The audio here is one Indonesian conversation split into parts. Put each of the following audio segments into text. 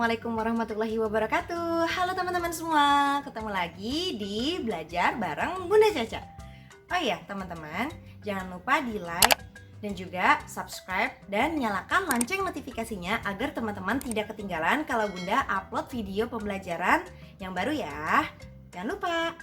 Assalamualaikum warahmatullahi wabarakatuh. Halo teman-teman semua, ketemu lagi di Belajar bareng Bunda Caca. Oh iya teman-teman, jangan lupa di like dan juga subscribe dan nyalakan lonceng notifikasinya agar teman-teman tidak ketinggalan kalau Bunda upload video pembelajaran yang baru ya. Jangan lupa.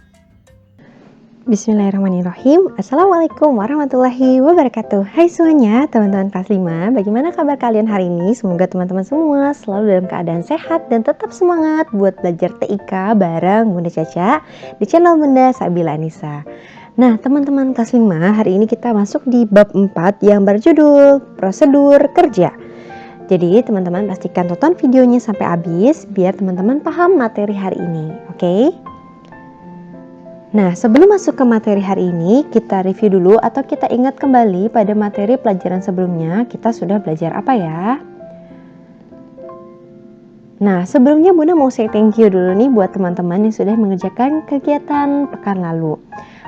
Bismillahirrahmanirrahim. Assalamualaikum warahmatullahi wabarakatuh. Hai semuanya, teman-teman kelas 5. Bagaimana kabar kalian hari ini? Semoga teman-teman semua selalu dalam keadaan sehat dan tetap semangat buat belajar TIK bareng Bunda Caca di channel Bunda Sabila Anissa. Nah, teman-teman kelas 5, hari ini kita masuk di bab 4 yang berjudul Prosedur Kerja. Jadi, teman-teman pastikan tonton videonya sampai habis biar teman-teman paham materi hari ini, oke? Nah, sebelum masuk ke materi hari ini, kita review dulu atau kita ingat kembali pada materi pelajaran sebelumnya, kita sudah belajar apa ya? Nah, sebelumnya Bunda mau say thank you dulu nih buat teman-teman yang sudah mengerjakan kegiatan pekan lalu.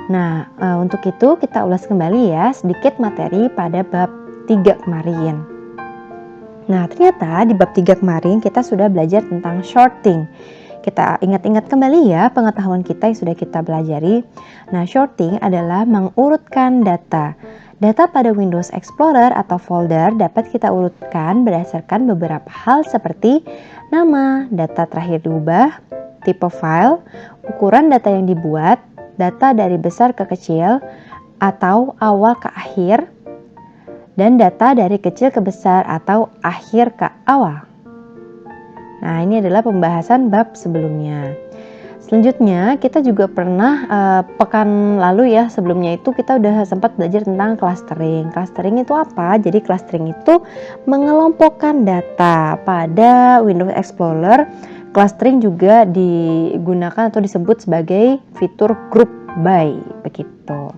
Nah, untuk itu kita ulas kembali ya sedikit materi pada bab 3 kemarin. Nah, ternyata di bab 3 kemarin kita sudah belajar tentang sorting. Kita ingat-ingat kembali ya pengetahuan kita yang sudah kita pelajari. Nah, sorting adalah mengurutkan data. Data pada Windows Explorer atau folder dapat kita urutkan berdasarkan beberapa hal seperti nama, data terakhir diubah, tipe file, ukuran data yang dibuat, data dari besar ke kecil atau awal ke akhir, dan data dari kecil ke besar atau akhir ke awal. Nah, ini adalah pembahasan bab sebelumnya. Selanjutnya, kita juga pernah pekan lalu ya, sebelumnya itu kita udah sempat belajar tentang clustering. Clustering itu apa? Jadi clustering itu mengelompokkan data pada Windows Explorer. Clustering juga digunakan atau disebut sebagai fitur group by, begitu.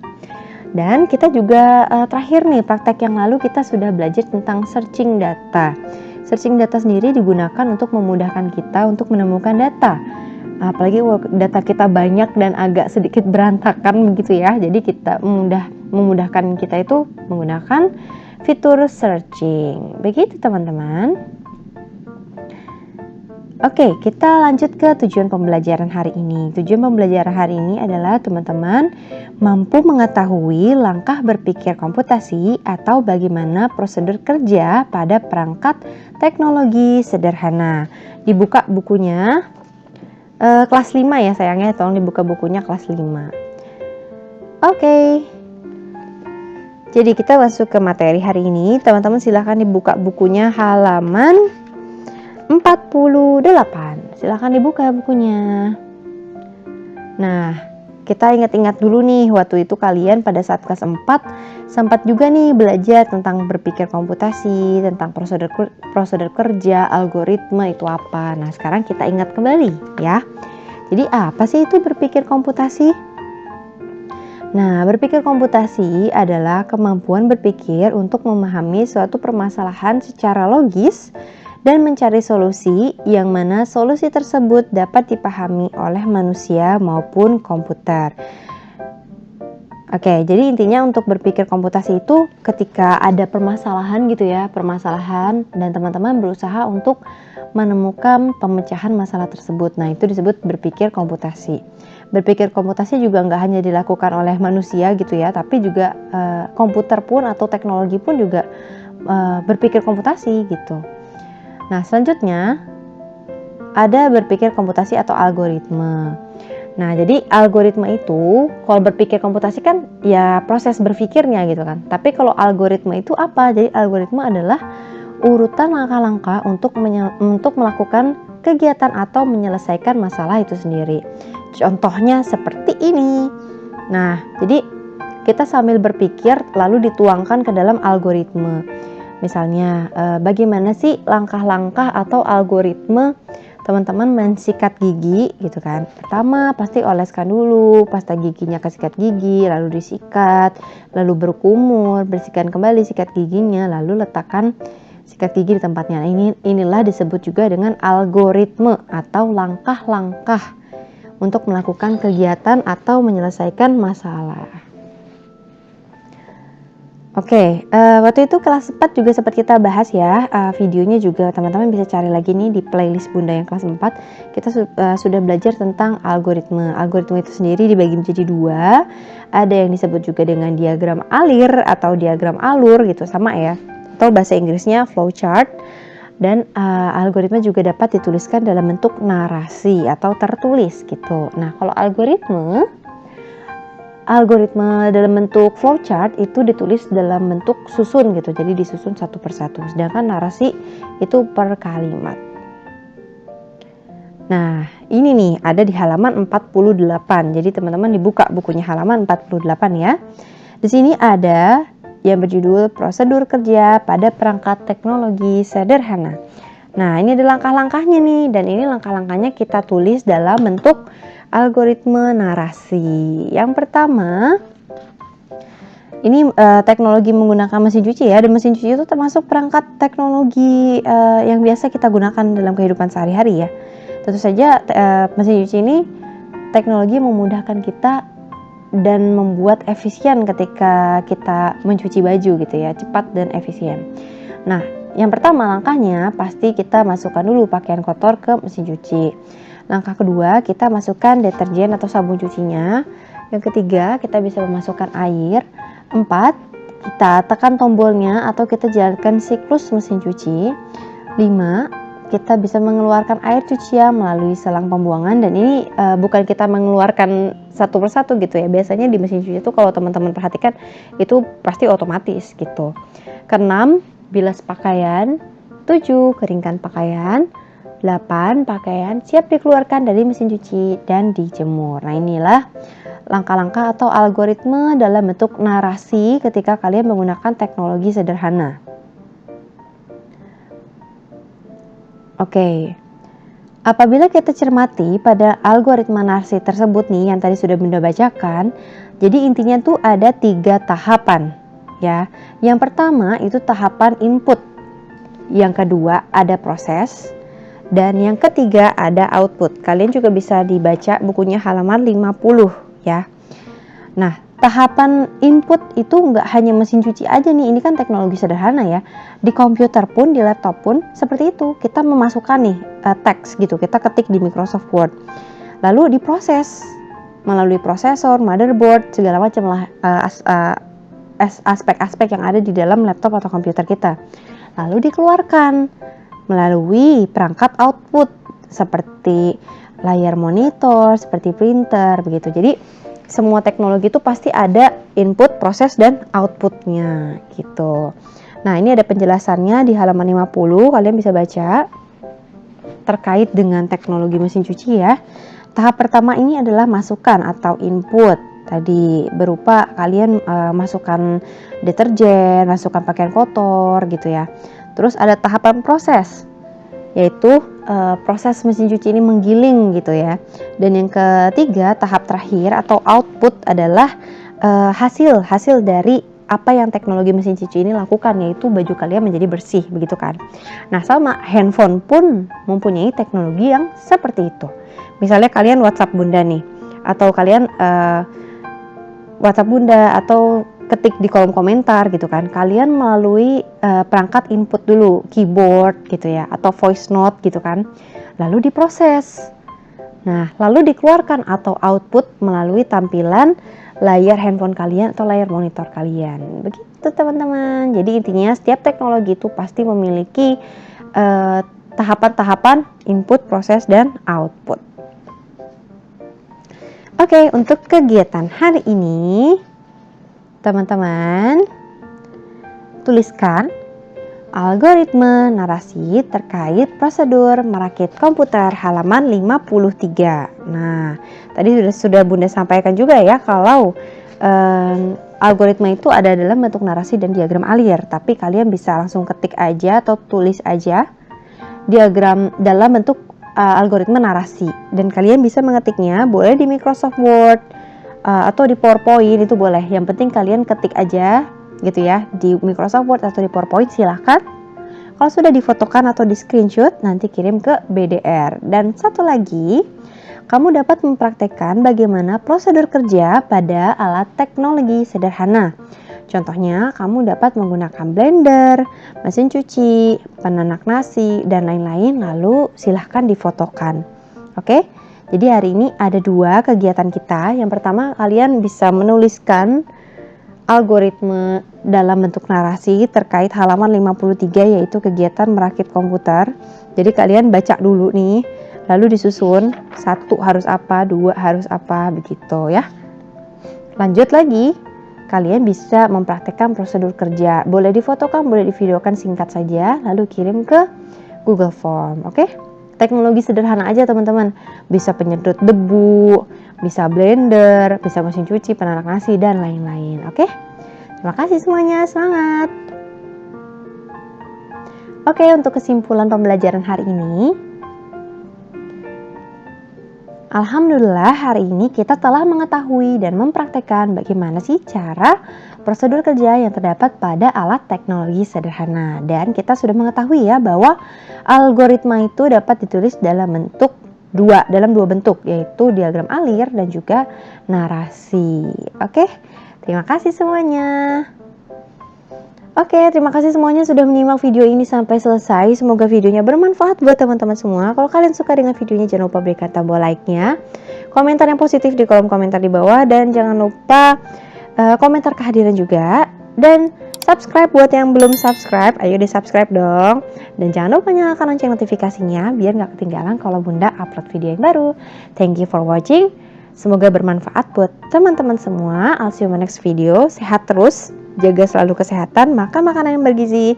Dan kita juga terakhir nih, praktek yang lalu kita sudah belajar tentang searching data. Searching data sendiri digunakan untuk memudahkan kita untuk menemukan data. Apalagi data kita banyak dan agak sedikit berantakan begitu ya. Jadi kita memudahkan kita itu menggunakan fitur searching. Begitu teman-teman. Oke, kita lanjut ke tujuan pembelajaran hari ini. Tujuan pembelajaran hari ini adalah teman-teman mampu mengetahui langkah berpikir komputasi atau bagaimana prosedur kerja pada perangkat teknologi sederhana. Dibuka bukunya kelas 5 ya sayangnya, tolong dibuka bukunya kelas 5. Oke. Jadi kita masuk ke materi hari ini. Teman-teman silahkan dibuka bukunya halaman 48. Silahkan dibuka bukunya. Nah, kita ingat-ingat dulu nih, waktu itu kalian pada saat kelas 4 sempat juga nih belajar tentang berpikir komputasi, tentang prosedur kerja, algoritma itu apa. Nah, sekarang kita ingat kembali ya. Jadi apa sih itu berpikir komputasi? Nah, berpikir komputasi adalah kemampuan berpikir untuk memahami suatu permasalahan secara logis dan mencari solusi yang mana solusi tersebut dapat dipahami oleh manusia maupun komputer. Oke, jadi intinya untuk berpikir komputasi itu ketika ada permasalahan gitu ya, permasalahan dan teman-teman berusaha untuk menemukan pemecahan masalah tersebut. Nah, itu disebut berpikir komputasi. Berpikir komputasi juga nggak hanya dilakukan oleh manusia gitu ya, tapi juga komputer pun atau teknologi pun juga berpikir komputasi gitu. Nah, selanjutnya ada berpikir komputasi atau algoritma. Nah, jadi algoritma itu kalau berpikir komputasi kan ya proses berpikirnya gitu kan. Tapi kalau algoritma itu apa? Jadi algoritma adalah urutan langkah-langkah untuk melakukan kegiatan atau menyelesaikan masalah itu sendiri. Contohnya seperti ini. Nah, jadi kita sambil berpikir lalu dituangkan ke dalam algoritma. Misalnya, bagaimana sih langkah-langkah atau algoritma teman-teman mensikat gigi gitu kan. Pertama pasti oleskan dulu pasta giginya ke sikat gigi, lalu disikat, lalu berkumur, bersihkan kembali sikat giginya, lalu letakkan sikat gigi di tempatnya. Inilah disebut juga dengan algoritma atau langkah-langkah untuk melakukan kegiatan atau menyelesaikan masalah. Oke, waktu itu kelas 4 juga sempat kita bahas ya, videonya juga teman-teman bisa cari lagi nih di playlist Bunda yang kelas 4. Kita sudah belajar tentang algoritma. Algoritma itu sendiri dibagi menjadi 2, ada yang disebut juga dengan diagram alir atau diagram alur gitu, sama ya, atau bahasa Inggrisnya flowchart. Dan algoritma juga dapat dituliskan dalam bentuk narasi atau tertulis gitu. Nah, kalau algoritma dalam bentuk flowchart itu ditulis dalam bentuk susun gitu, jadi disusun satu persatu. Sedangkan narasi itu per kalimat. Nah, ini nih ada di halaman 48. Jadi teman-teman dibuka bukunya halaman 48 ya. Di sini ada yang berjudul prosedur kerja pada perangkat teknologi sederhana. Nah, ini ada langkah-langkahnya nih, dan ini langkah-langkahnya kita tulis dalam bentuk algoritma narasi. Yang pertama, ini teknologi menggunakan mesin cuci ya, dan mesin cuci itu termasuk perangkat teknologi yang biasa kita gunakan dalam kehidupan sehari-hari ya. Tentu saja mesin cuci ini teknologi memudahkan kita dan membuat efisien ketika kita mencuci baju gitu ya, cepat dan efisien. Nah, yang pertama langkahnya pasti kita masukkan dulu pakaian kotor ke mesin cuci. Langkah kedua, kita masukkan deterjen atau sabun cucinya. Yang ketiga, kita bisa memasukkan air. 4, kita tekan tombolnya atau kita jalankan siklus mesin cuci. 5, kita bisa mengeluarkan air cucian melalui selang pembuangan, dan ini bukan kita mengeluarkan satu persatu gitu ya. Biasanya di mesin cuci itu kalau teman-teman perhatikan itu pasti otomatis gitu. Keenam, bilas pakaian. 7, keringkan pakaian. 8, pakaian siap dikeluarkan dari mesin cuci dan dijemur. Nah, inilah langkah-langkah atau algoritma dalam bentuk narasi ketika kalian menggunakan teknologi sederhana. Oke, apabila kita cermati pada algoritma narasi tersebut nih yang tadi sudah Bunda bacakan, jadi intinya tuh ada 3 tahapan ya. Yang pertama itu tahapan input, yang kedua ada proses, dan yang ketiga ada output. Kalian juga bisa dibaca bukunya halaman 50 ya. Nah, tahapan input itu nggak hanya mesin cuci aja nih, ini kan teknologi sederhana ya. Di komputer pun, di laptop pun seperti itu. Kita memasukkan nih teks gitu, kita ketik di Microsoft Word. Lalu diproses melalui prosesor, motherboard, segala macam lah aspek-aspek yang ada di dalam laptop atau komputer kita. Lalu dikeluarkan melalui perangkat output seperti layar monitor, seperti printer begitu. Jadi semua teknologi itu pasti ada input, proses, dan outputnya gitu. Nah, ini ada penjelasannya di halaman 50, kalian bisa baca terkait dengan teknologi mesin cuci ya. Tahap pertama ini adalah masukan atau input. Tadi berupa kalian masukkan deterjen, masukkan pakaian kotor gitu ya. Terus ada tahapan proses, yaitu proses mesin cuci ini menggiling gitu ya. Dan yang ketiga, tahap terakhir atau output adalah hasil dari apa yang teknologi mesin cuci ini lakukan, yaitu baju kalian menjadi bersih begitu kan. Nah, sama handphone pun mempunyai teknologi yang seperti itu. Misalnya kalian WhatsApp Bunda nih, atau kalian WhatsApp Bunda atau ketik di kolom komentar gitu kan, kalian melalui perangkat input dulu, keyboard gitu ya, atau voice note gitu kan, lalu diproses. Nah, lalu dikeluarkan atau output melalui tampilan layar handphone kalian atau layar monitor kalian. Begitu teman-teman. Jadi intinya setiap teknologi itu pasti memiliki tahapan-tahapan input, proses, dan output. Oke, untuk kegiatan hari ini teman-teman tuliskan algoritma narasi terkait prosedur merakit komputer halaman 53. Nah, tadi sudah Bunda sampaikan juga ya kalau algoritma itu ada dalam bentuk narasi dan diagram alir, tapi kalian bisa langsung ketik aja atau tulis aja diagram dalam bentuk algoritma narasi, dan kalian bisa mengetiknya boleh di Microsoft Word atau di PowerPoint, itu boleh. Yang penting kalian ketik aja gitu ya di Microsoft Word atau di PowerPoint, silahkan. Kalau sudah difotokan atau di screenshot, nanti kirim ke BDR. Dan satu lagi, kamu dapat mempraktekkan bagaimana prosedur kerja pada alat teknologi sederhana. Contohnya, kamu dapat menggunakan blender, mesin cuci, penanak nasi, dan lain-lain, lalu silahkan difotokan. Oke, jadi hari ini ada 2 kegiatan kita. Yang pertama, kalian bisa menuliskan algoritma dalam bentuk narasi terkait halaman 53, yaitu kegiatan merakit komputer. Jadi kalian baca dulu nih, lalu disusun 1 harus apa, 2 harus apa, begitu ya. Lanjut lagi, kalian bisa mempraktekkan prosedur kerja. Boleh difotokan, boleh divideokan singkat saja, lalu kirim ke Google Form. Oke? Teknologi sederhana aja teman-teman. Bisa penyedot debu, bisa blender, bisa mesin cuci, penanak nasi, dan lain-lain. Oke? Terima kasih semuanya, semangat! Oke, untuk kesimpulan pembelajaran hari ini, alhamdulillah hari ini kita telah mengetahui dan mempraktekkan bagaimana sih cara prosedur kerja yang terdapat pada alat teknologi sederhana. Dan kita sudah mengetahui ya bahwa algoritma itu dapat ditulis dalam dua bentuk, yaitu diagram alir dan juga narasi. Oke, terima kasih semuanya. Oke, terima kasih semuanya sudah menyimak video ini sampai selesai. Semoga videonya bermanfaat buat teman-teman semua. Kalau kalian suka dengan videonya, jangan lupa berikan tombol like-nya, komentar yang positif di kolom komentar di bawah, dan jangan lupa komentar kehadiran juga. Dan subscribe buat yang belum subscribe, ayo di subscribe dong. Dan jangan lupa nyalakan lonceng notifikasinya biar gak ketinggalan kalau Bunda upload video yang baru. Thank you for watching. Semoga bermanfaat buat teman-teman semua. I'll see you in my next video. Sehat terus, jaga selalu kesehatan, makan makanan yang bergizi,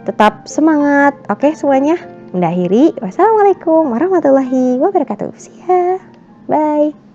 tetap semangat. Oke semuanya, Bunda akhiri. Wassalamualaikum warahmatullahi wabarakatuh. See ya. Bye.